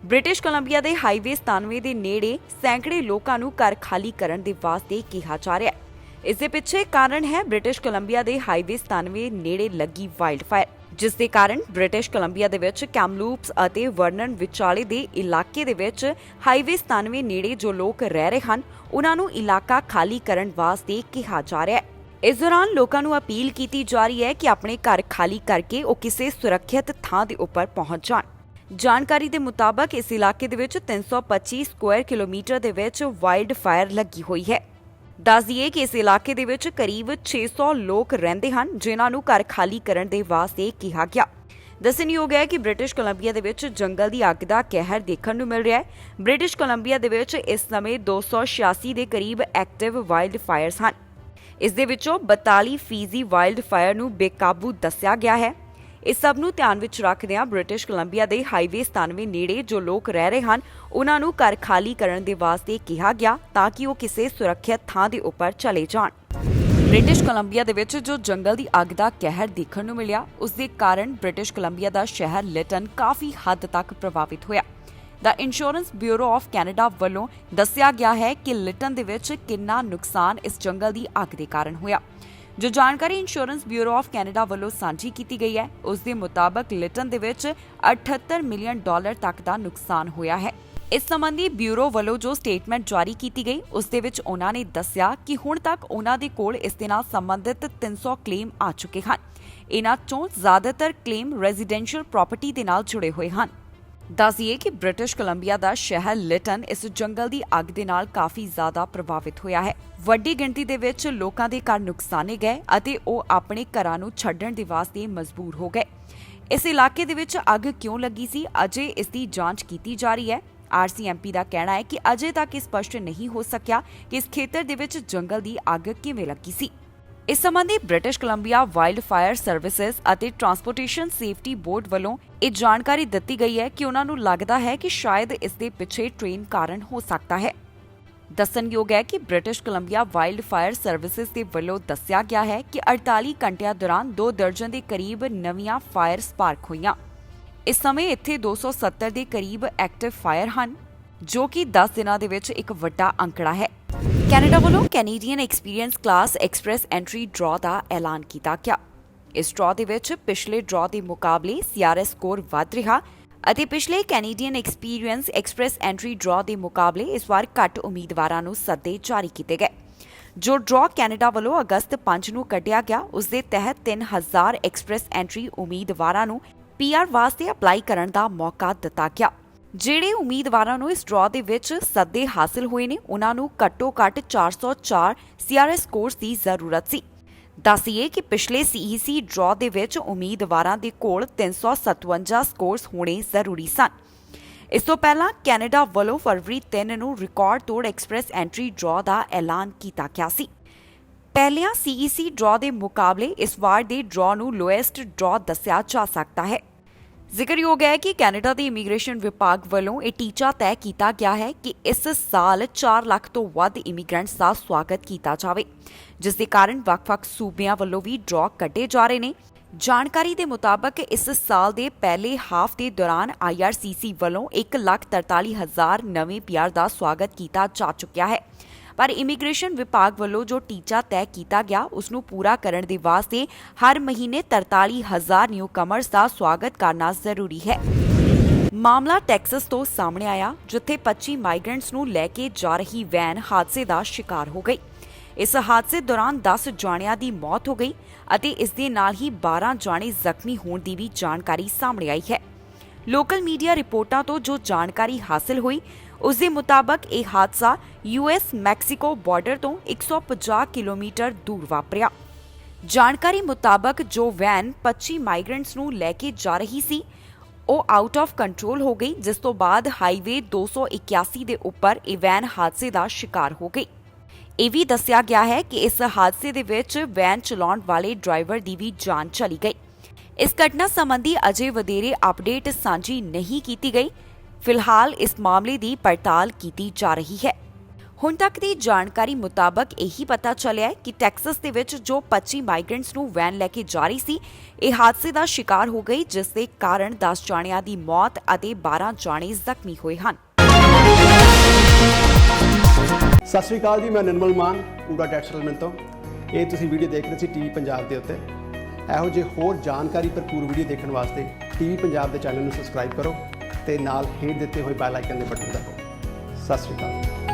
British Columbia ਦੇ highway 97 ਦੇ ਨੇੜੇ ਸੈਂਕੜੇ ਲੋਕਾਂ ਨੂੰ ਘਰ ਖਾਲੀ ਕਰਨ ਦੇ ਵਾਸਤੇ ਕਿਹਾ ਜਾ ਰਿਹਾ ਹੈ। ਇਸ ਦੇ ਪਿੱਛੇ ਕਾਰਨ ਹੈ ਬ੍ਰਿਟਿਸ਼ ਕੋਲੰਬੀਆ ਦੇ ਹਾਈਵੇ 97 ਨੇੜੇ ਲੱਗੀ ਵਾਈਲਡ ਫਾਇਰ, ਜਿਸ ਦੇ ਕਾਰਨ ਬ੍ਰਿਟਿਸ਼ ਕੋਲੰਬੀਆ ਦੇ ਵਿੱਚ ਕੈਮਲੂਪਸ ਅਤੇ ਵਰਨਨ ਵਿਚਾਲੇ ਦੇ ਇਲਾਕੇ ਦੇ ਵਿੱਚ ਹਾਈਵੇ 97 ਨੇੜੇ ਜੋ ਲੋਕ ਰਹਿ ਰਹੇ ਹਨ, ਉਹਨਾਂ ਨੂੰ ਇਲਾਕਾ ਖਾਲੀ ਕਰਨ ਵਾਸਤੇ ਕਿਹਾ ਜਾ ਰਿਹਾ ਹੈ। ਇਸ ਦੌਰਾਨ ਲੋਕਾਂ ਨੂੰ ਅਪੀਲ ਕੀਤੀ ਜਾ ਰਹੀ ਹੈ ਕਿ ਆਪਣੇ ਘਰ ਖਾਲੀ ਕਰਕੇ ਉਹ ਕਿਸੇ ਸੁਰੱਖਿਅਤ ਥਾਂ ਦੇ ਉੱਪਰ ਪਹੁੰਚ ਜਾਣ। ਜਾਣਕਾਰੀ ਦੇ ਮੁਤਾਬਕ ਇਸ ਇਲਾਕੇ ਦੇ ਵਿੱਚ 325 ਸਕੁਆਇਰ ਕਿਲੋਮੀਟਰ ਦੇ ਵਿੱਚ ਵਾਈਲਡ ਫਾਇਰ ਲੱਗੀ ਹੋਈ ਹੈ। ਦੱਸ ਦਈਏ ਕਿ ਇਸ ਇਲਾਕੇ ਦੇ ਵਿੱਚ ਕਰੀਬ 600 ਲੋਕ ਰਹਿੰਦੇ ਹਨ, ਜਿਨ੍ਹਾਂ ਨੂੰ ਘਰ ਖਾਲੀ ਕਰਨ ਦੇ ਵਾਸਤੇ ਕਿਹਾ ਗਿਆ। ਦੱਸਣਯੋਗ ਹੈ ਕਿ ਬ੍ਰਿਟਿਸ਼ ਕੋਲੰਬੀਆ ਦੇ ਵਿੱਚ ਜੰਗਲ ਦੀ ਅੱਗ ਦਾ ਕਹਿਰ ਦੇਖਣ ਨੂੰ ਮਿਲ ਰਿਹਾ ਹੈ। ਬ੍ਰਿਟਿਸ਼ ਕੋਲੰਬੀਆ ਦੇ ਵਿੱਚ ਇਸ ਸਮੇਂ 286 ਦੇ ਕਰੀਬ ਐਕਟਿਵ ਵਾਈਲਡ ਫਾਇਰਸ ਹਨ। ਇਸ ਦੇ ਵਿੱਚੋਂ 42% ਵਾਈਲਡ ਫਾਇਰ ਨੂੰ ਬੇਕਾਬੂ ਦੱਸਿਆ ਗਿਆ ਹੈ। ਇਸ ਸਭ ਨੂੰ ਧਿਆਨ ਵਿੱਚ ਰੱਖਦਿਆਂ ਬ੍ਰਿਟਿਸ਼ ਕੋਲੰਬੀਆ ਦੇ ਹਾਈਵੇ 97 ਨੇੜੇ ਜੋ ਲੋਕ ਰਹਿ ਰਹੇ ਹਨ, ਉਹਨਾਂ ਨੂੰ ਘਰ ਖਾਲੀ ਕਰਨ ਦੇ ਵਾਸਤੇ ਕਿਹਾ ਗਿਆ ਤਾਂ ਕਿ ਉਹ ਕਿਸੇ ਸੁਰੱਖਿਅਤ ਥਾਂ ਦੇ ਉੱਪਰ ਚਲੇ ਜਾਣ। ਬ੍ਰਿਟਿਸ਼ ਕੋਲੰਬੀਆ ਦੇ ਵਿੱਚ ਜੋ ਜੰਗਲ ਦੀ ਅੱਗ ਦਾ ਕਹਿਰ ਦੇਖਣ ਨੂੰ ਮਿਲਿਆ, ਉਸ ਦੇ ਕਾਰਨ ਬ੍ਰਿਟਿਸ਼ ਕੋਲੰਬੀਆ ਦਾ ਸ਼ਹਿਰ ਲਿਟਨ ਕਾਫੀ ਹੱਦ ਤੱਕ ਪ੍ਰਭਾਵਿਤ ਹੋਇਆ। ਦਾ ਇੰਸ਼ੋਰੈਂਸ ਬਿਊਰੋ ਆਫ ਕੈਨੇਡਾ ਵੱਲੋਂ ਦੱਸਿਆ ਗਿਆ ਹੈ ਕਿ ਲਿਟਨ ਦੇ ਵਿੱਚ ਕਿੰਨਾ ਨੁਕਸਾਨ ਇਸ ਜੰਗਲ ਦੀ ਅੱਗ ਦੇ ਕਾਰਨ ਹੋਇਆ। ਜੋ ਜਾਣਕਾਰੀ ਇੰਸ਼ੋਰੈਂਸ ਬਿਊਰੋ ਆਫ ਕੈਨੇਡਾ ਵੱਲੋਂ ਸਾਂਝੀ ਕੀਤੀ ਗਈ ਹੈ, ਉਸ ਦੇ ਮੁਤਾਬਕ ਲਿਟਨ ਦੇ ਵਿੱਚ $78 ਮਿਲੀਅਨ ਤੱਕ ਦਾ ਨੁਕਸਾਨ ਹੋਇਆ ਹੈ। ਇਸ ਸੰਬੰਧੀ ਬਿਊਰੋ ਵੱਲੋਂ ਜੋ ਸਟੇਟਮੈਂਟ ਜਾਰੀ ਕੀਤੀ ਗਈ, ਉਸ ਦੇ ਵਿੱਚ ਉਹਨਾਂ ਨੇ ਦੱਸਿਆ ਕਿ ਹੁਣ ਤੱਕ ਉਹਨਾਂ ਦੇ ਕੋਲ ਇਸ ਦੇ ਨਾਲ ਸੰਬੰਧਿਤ 300 ਕਲੇਮ ਆ ਚੁੱਕੇ ਹਨ। ਇਹਨਾਂ ਚੋਂ ਜ਼ਿਆਦਾਤਰ ਕਲੇਮ ਰੈਜ਼ੀਡੈਂਸ਼ੀਅਲ ਪ੍ਰਾਪਰਟੀ ਦੇ ਨਾਲ ਜੁੜੇ ਹੋਏ ਹਨ। ਦੱਸਿਏ ਕਿ ਬ੍ਰਿਟਿਸ਼ ਕੋਲੰਬੀਆ ਦਾ ਸ਼ਹਿਰ ਲਿਟਨ ਇਸ ਜੰਗਲ ਦੀ ਅੱਗ ਦੇ ਨਾਲ ਕਾਫੀ ਜ਼ਿਆਦਾ ਪ੍ਰਭਾਵਿਤ ਹੋਇਆ ਹੈ। ਵੱਡੀ ਗਿਣਤੀ ਦੇ ਵਿੱਚ ਲੋਕਾਂ ਦੇ ਘਰ ਨੁਕਸਾਨੇ ਗਏ ਅਤੇ ਉਹ ਆਪਣੇ ਘਰਾਂ ਨੂੰ ਛੱਡਣ ਦੇ ਵਾਸਤੇ ਮਜਬੂਰ ਹੋ ਗਏ। ਇਸ ਇਲਾਕੇ ਦੇ ਵਿੱਚ ਅੱਗ ਕਿਉਂ ਲੱਗੀ ਸੀ, ਅਜੇ ਇਸ ਦੀ ਜਾਂਚ ਕੀਤੀ ਜਾ ਰਹੀ ਹੈ। RCMP ਦਾ ਕਹਿਣਾ ਹੈ ਕਿ ਅਜੇ ਤੱਕ ਇਹ ਸਪਸ਼ਟ ਨਹੀਂ ਹੋ ਸਕਿਆ ਕਿ ਇਸ ਖੇਤਰ ਦੇ ਵਿੱਚ ਜੰਗਲ ਦੀ ਅੱਗ ਕਿਵੇਂ ਲੱਗੀ ਸੀ। ਇਸ ਸੰਬੰਧੀ British Columbia wildfire services ਅਤੇ ਟਰਾਂਸਪੋਰਟੇਸ਼ਨ ਸੇਫਟੀ ਬੋਰਡ ਵੱਲੋਂ ਇਹ ਜਾਣਕਾਰੀ ਦਿੱਤੀ ਗਈ ਹੈ ਕਿ ਉਹਨਾਂ ਨੂੰ ਲੱਗਦਾ ਹੈ ਕਿ ਸ਼ਾਇਦ ਇਸ ਦੇ ਪਿੱਛੇ ਟ੍ਰੇਨ ਕਾਰਨ ਹੋ ਸਕਦਾ ਹੈ। ਦੱਸਣਯੋਗ ਹੈ ਕਿ British Columbia wildfire services ਦੇ ਵੱਲੋਂ ਦੱਸਿਆ ਗਿਆ ਹੈ ਕਿ 48 ਘੰਟਿਆਂ ਦੌਰਾਨ 2 ਦਰਜਨ ਦੇ ਕਰੀਬ ਨਵੀਆਂ ਫਾਇਰ ਸਪਾਰਕ ਹੋਈਆਂ। ਇਸ ਸਮੇਂ ਇੱਥੇ 270 ਦੇ ਕਰੀਬ ਐਕਟਿਵ ਫਾਇਰ ਹਨ, ਜੋ ਕਿ 10 ਦਿਨਾਂ ਦੇ ਵਿੱਚ ਇੱਕ ਵੱਡਾ ਅੰਕੜਾ ਹੈ। ਕੈਨੇਡਾ ਵੱਲੋਂ Canadian Experience Class Express Entry draw ਦਾ ਐਲਾਨ ਕੀਤਾ ਗਿਆ। ਇਸ ਡਰਾਅ ਦੇ ਵਿੱਚ ਪਿਛਲੇ ਡਰਾਅ ਦੇ ਮੁਕਾਬਲੇ CRS ਸਕੋਰ ਵਧ ਰਿਹਾ ਅਤੇ ਪਿਛਲੇ Canadian experience express Entry draw ਦੇ ਮੁਕਾਬਲੇ ਇਸ ਵਾਰ ਘੱਟ ਉਮੀਦਵਾਰਾਂ ਨੂੰ ਸੱਦੇ ਜਾਰੀ ਕੀਤੇ ਗਏ। ਜੋ ਡਰਾਅ ਕੈਨੇਡਾ ਵੱਲੋਂ ਅਗਸਤ 5 ਨੂੰ ਕੱਢਿਆ ਗਿਆ, ਉਸ ਦੇ ਤਹਿਤ 3000 ਐਕਸਪ੍ਰੈਸ ਐਂਟਰੀ ਉਮੀਦਵਾਰਾਂ ਨੂੰ PR ਵਾਸਤੇ ਅਪਲਾਈ ਕਰਨ ਦਾ ਮੌਕਾ ਦਿੱਤਾ ਗਿਆ। ਜਿਹੜੇ ਉਮੀਦਵਾਰਾਂ ਨੂੰ ਇਸ ਡਰਾਅ ਦੇ ਵਿੱਚ ਸੱਦੇ ਹਾਸਲ ਹੋਏ ਨੇ, ਉਹਨਾਂ ਨੂੰ ਘੱਟੋ-ਘੱਟ 404 CRS ਸਕੋਰਸ ਦੀ ਜ਼ਰੂਰਤ ਸੀ। ਦੱਸਿਏ ਕਿ ਪਿਛਲੇ CEC ਡਰਾਅ ਦੇ ਵਿੱਚ ਉਮੀਦਵਾਰਾਂ ਦੇ ਕੋਲ 357 ਸਕੋਰਸ ਹੋਣੇ ਜ਼ਰੂਰੀ ਸਨ। ਇਸ ਤੋਂ ਪਹਿਲਾਂ ਕੈਨੇਡਾ ਵੱਲੋਂ ਫਰਵਰੀ 3 ਨੂੰ ਰਿਕਾਰਡ ਤੋੜ ਐਕਸਪ੍ਰੈਸ ਐਂਟਰੀ ਡਰਾਅ ਦਾ ਐਲਾਨ ਕੀਤਾ ਗਿਆ ਸੀ। ਪਹਿਲਿਆਂ CEC ਡਰਾਅ ਦੇ ਮੁਕਾਬਲੇ ਇਸ ਵਾਰ ਦੇ ਡਰਾਅ ਨੂੰ ਲੋਐਸਟ ਡਰਾਅ ਦੱਸਿਆ ਜਾ ਸਕਦਾ ਹੈ। ਜ਼ਿਕਰਯੋਗ ਹੈ ਕਿ ਕੈਨੇਡਾ ਦੇ ਇਮੀਗ੍ਰੇਸ਼ਨ ਵਿਭਾਗ ਵੱਲੋਂ ਇਹ ਟੀਚਾ ਤੈਅ ਕੀਤਾ ਗਿਆ ਹੈ ਕਿ ਇਸ ਸਾਲ 4 ਲੱਖ ਤੋਂ ਵੱਧ ਇਮੀਗ੍ਰੈਂਟਸ ਦਾ ਸਵਾਗਤ ਕੀਤਾ ਜਾਵੇ, ਜਿਸ ਦੇ ਕਾਰਨ ਵੱਖ-ਵੱਖ ਸੂਬਿਆਂ ਵੱਲੋਂ ਵੀ ਡਰਾਅ ਕੱਢੇ ਜਾ ਰਹੇ ਨੇ। ਜਾਣਕਾਰੀ ਦੇ ਮੁਤਾਬਕ ਇਸ ਸਾਲ ਦੇ ਪਹਿਲੇ ਹਾਫ ਦੇ ਦੌਰਾਨ IRCC ਵੱਲੋਂ 1,43,000 ਨਵੇਂ PR ਦਾ ਸਵਾਗਤ ਕੀਤਾ ਜਾ ਚੁੱਕਿਆ ਹੈ, ਪਰ ਇਮੀਗ੍ਰੇਸ਼ਨ ਵਿਭਾਗ ਵੱਲੋਂ ਜੋ ਟੀਚਾ ਤੈਅ ਕੀਤਾ ਗਿਆ, ਉਸ ਨੂੰ ਪੂਰਾ ਕਰਨ ਦੇ ਵਾਸਤੇ ਹਰ ਮਹੀਨੇ 43,000 ਨਿਊਕਮਰਸ ਦਾ ਸਵਾਗਤ ਕਰਨਾ ਜ਼ਰੂਰੀ ਹੈ। ਮਾਮਲਾ ਟੈਕਸਸ ਤੋਂ ਸਾਹਮਣੇ ਆਇਆ, ਜਿੱਥੇ 25 ਮਾਈਗ੍ਰੈਂਟਸ ਨੂੰ ਲੈ ਕੇ ਜਾ ਰਹੀ ਵੈਨ ਹਾਦਸੇ ਦਾ ਸ਼ਿਕਾਰ ਹੋ ਗਈ। ਇਸ ਹਾਦਸੇ ਦੌਰਾਨ 10 ਜਾਣਿਆਂ ਦੀ ਮੌਤ ਹੋ ਗਈ ਅਤੇ ਇਸ ਦੇ ਨਾਲ ਹੀ 12 ਜਾਣੇ ਜ਼ਖਮੀ ਹੋਣ ਦੀ ਵੀ ਜਾਣਕਾਰੀ ਸਾਹਮਣੇ ਆਈ ਹੈ। ਲੋਕਲ ਮੀਡੀਆ ਰਿਪੋਰਟਾਂ ਤੋਂ ਜੋ ਜਾਣਕਾਰੀ ਹਾਸਲ ਹੋਈ, ਉਸ ਦੇ ਮੁਤਾਬਕ ਇਹ ਹਾਦਸਾ US ਮੈਕਸੀਕੋ ਬਾਰਡਰ ਤੋਂ 150 ਕਿਲੋਮੀਟਰ ਦੂਰ ਵਾਪਰਿਆ। ਜਾਣਕਾਰੀ ਮੁਤਾਬਕ ਜੋ ਵੈਨ 25 ਮਾਈਗ੍ਰੈਂਟਸ ਨੂੰ ਲੈ ਕੇ ਜਾ ਰਹੀ ਸੀ, ਉਹ ਆਊਟ ਆਫ ਕੰਟਰੋਲ ਹੋ ਗਈ, ਜਿਸ ਤੋਂ ਬਾਅਦ ਹਾਈਵੇ 281 ਦੇ ਉੱਪਰ ਇਹ ਵੈਨ ਹਾਦਸੇ ਦਾ ਸ਼ਿਕਾਰ ਹੋ ਗਈ। ਇਹ ਵੀ ਦੱਸਿਆ ਗਿਆ ਹੈ ਕਿ ਇਸ ਹਾਦਸੇ ਦੇ ਵਿੱਚ ਵੈਨ ਚਲਾਉਣ ਵਾਲੇ ਡਰਾਈਵਰ ਦੀ ਵੀ ਜਾਨ ਚਲੀ ਗਈ। ਇਸ ਘਟਨਾ ਸੰਬੰਧੀ ਅਜੇ ਵਧੇਰੇ ਅਪਡੇਟ ਸਾਂਝੀ ਨਹੀਂ ਕੀਤੀ ਗਈ। ਫਿਲਹਾਲ ਇਸ ਮਾਮਲੇ ਦੀ ਪੜਤਾਲ ਕੀਤੀ ਜਾ ਰਹੀ ਹੈ। ਹੁਣ ਤੱਕ ਦੀ ਜਾਣਕਾਰੀ ਮੁਤਾਬਕ ਇਹੀ ਪਤਾ ਚੱਲਿਆ ਹੈ ਕਿ ਟੈਕਸਸ ਦੇ ਵਿੱਚ ਜੋ 25 ਮਾਈਗ੍ਰੈਂਟਸ ਨੂੰ ਵੈਨ ਲੈ ਕੇ ਜਾ ਰਹੀ ਸੀ, ਇਹ ਹਾਦਸੇ ਦਾ ਸ਼ਿਕਾਰ ਹੋ ਗਈ, ਜਿਸ ਦੇ ਕਾਰਨ 10 ਜਾਣਿਆਂ ਦੀ ਮੌਤ ਅਤੇ 12 ਜਾਣੇ ਜ਼ਖਮੀ ਹੋਏ ਹਨ। ਸਤਿ ਸ਼੍ਰੀ ਅਕਾਲ ਜੀ, ਮੈਂ ਨਿਰਮਲ ਮਾਨ ਪੂਰਾ ਟੈਕਸ ਸੈਟਲਮੈਂਟ ਤੋਂ। ਇਹ ਤੁਸੀਂ ਵੀਡੀਓ ਦੇਖ ਰਹੇ ਸੀ ਟੀਵੀ ਪੰਜਾਬ ਦੇ ਉੱਤੇ। ਇਹੋ ਜਿਹੇ ਹੋਰ ਜਾਣਕਾਰੀ ਭਰਪੂਰ ਵੀਡੀਓ ਦੇਖਣ ਵਾਸਤੇ ਟੀਵੀ ਪੰਜਾਬ ਦੇ ਚੈਨਲ ਨੂੰ ਸਬਸਕ੍ਰਾਈਬ ਕਰੋ ਤੇ ਨਾਲ ਹੇਠ ਦਿੱਤੇ ਹੋਏ ਬੈਲ ਆਈਕਨ ਦੇ ਬਟਨ ਦਬਾਓ। ਸਤਿ ਸ਼੍ਰੀ ਅਕਾਲ।